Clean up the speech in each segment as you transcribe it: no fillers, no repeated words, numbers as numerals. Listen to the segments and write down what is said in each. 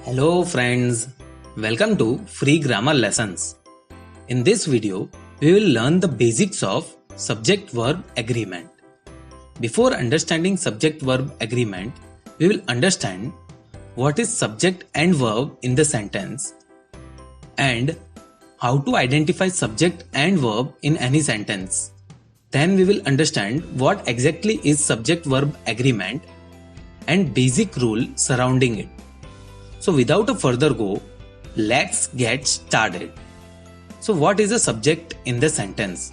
Hello friends, welcome to Free Grammar Lessons. In this video, we will learn the basics of subject-verb agreement. Before understanding subject-verb agreement, we will understand what is subject and verb in the sentence and how to identify subject and verb in any sentence. Then we will understand what exactly is subject-verb agreement and basic rule surrounding it. So without a further go, let's get started. So what is a subject in the sentence?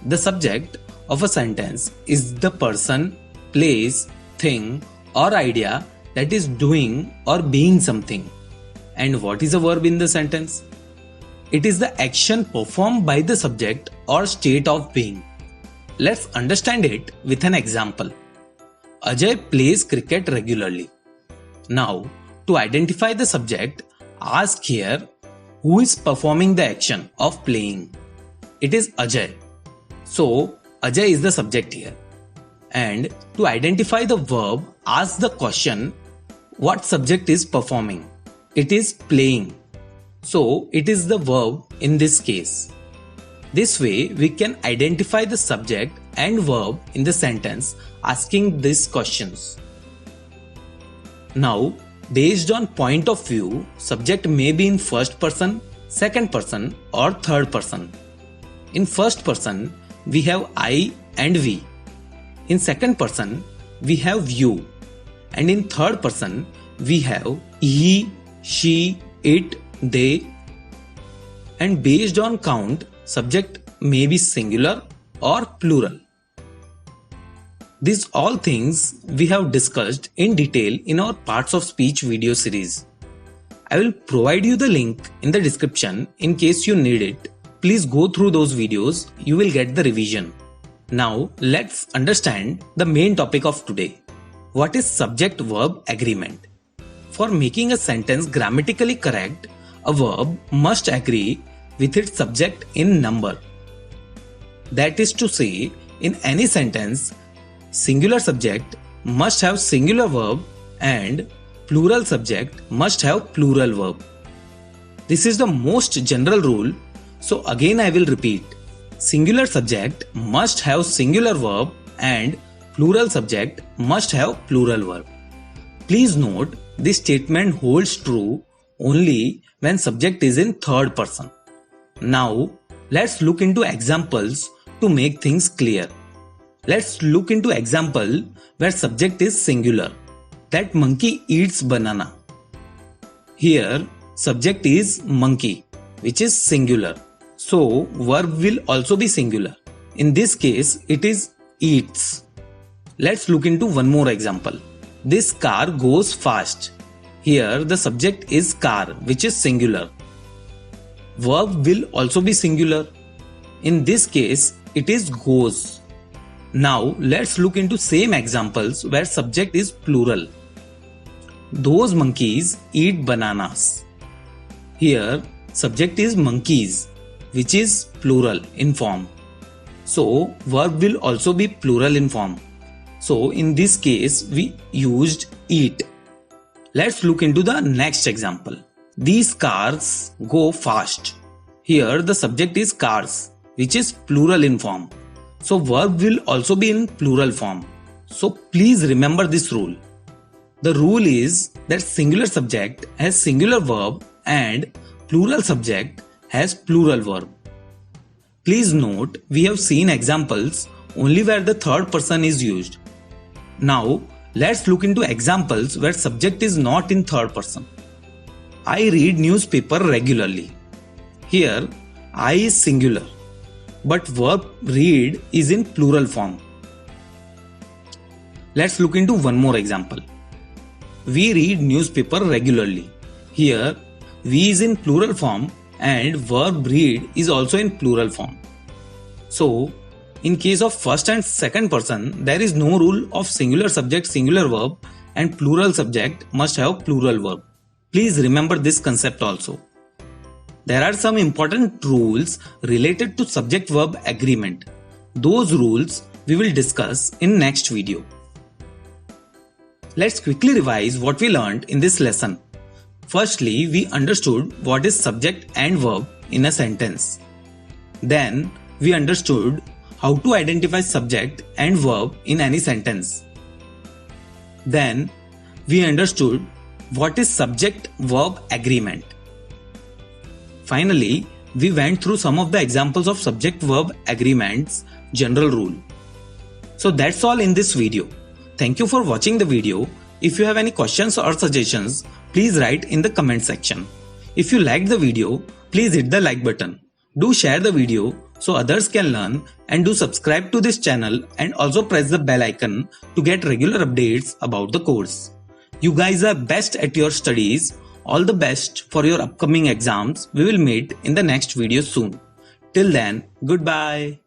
The subject of a sentence is the person, place, thing or idea that is doing or being something. And what is a verb in the sentence? It is the action performed by the subject or state of being. Let's understand it with an example. Ajay plays cricket regularly. Now, to identify the subject, ask here who is performing the action of playing. It is Ajay. So, Ajay is the subject here. And to identify the verb, ask the question what subject is performing. It is playing. So, it is the verb in this case. This way, we can identify the subject and verb in the sentence asking these questions. Now, based on point of view, subject may be in first person, second person or third person. In first person, we have I and we. In second person, we have you. And in third person, we have he, she, it, they. And based on count, subject may be singular or plural. These all things we have discussed in detail in our Parts of Speech video series. I will provide you the link in the description in case you need it. Please go through those videos, you will get the revision. Now let's understand the main topic of today. What is subject-verb agreement? For making a sentence grammatically correct, a verb must agree with its subject in number. That is to say, in any sentence, singular subject must have singular verb and plural subject must have plural verb. This is the most general rule, so again I will repeat. Singular subject must have singular verb and plural subject must have plural verb. Please note, this statement holds true only when subject is in third person. Now, let's look into examples to make things clear. Let's look into example where subject is singular. That monkey eats banana. Here, subject is monkey, which is singular. So, verb will also be singular. In this case, it is eats. Let's look into one more example. This car goes fast. Here, the subject is car, which is singular. Verb will also be singular. In this case, it is goes. Now let's look into same examples where subject is plural. Those monkeys eat bananas. Here subject is monkeys, which is plural in form. So verb will also be plural in form. So in this case we used eat. Let's look into the next example. These cars go fast. Here the subject is cars, which is plural in form. So verb will also be in plural form. So please remember this rule. The rule is that singular subject has singular verb and plural subject has plural verb. Please note, we have seen examples only where the third person is used. Now let's look into examples where subject is not in third person. I read newspaper regularly. Here I is singular, but verb read is in plural form. Let's look into one more example. We read newspaper regularly. Here, we is in plural form and verb read is also in plural form. So, in case of first and second person, there is no rule of singular subject, singular verb and plural subject must have plural verb. Please remember this concept also. There are some important rules related to subject-verb agreement. Those rules we will discuss in next video. Let's quickly revise what we learned in this lesson. Firstly, we understood what is subject and verb in a sentence. Then, we understood how to identify subject and verb in any sentence. Then, we understood what is subject-verb agreement. Finally, we went through some of the examples of subject-verb agreements general rule. So that's all in this video. Thank you for watching the video. If you have any questions or suggestions, please write in the comment section. If you liked the video, please hit the like button. Do share the video so others can learn, and do subscribe to this channel and also press the bell icon to get regular updates about the course. You guys are best at your studies. All the best for your upcoming exams. We will meet in the next video soon. Till then, goodbye.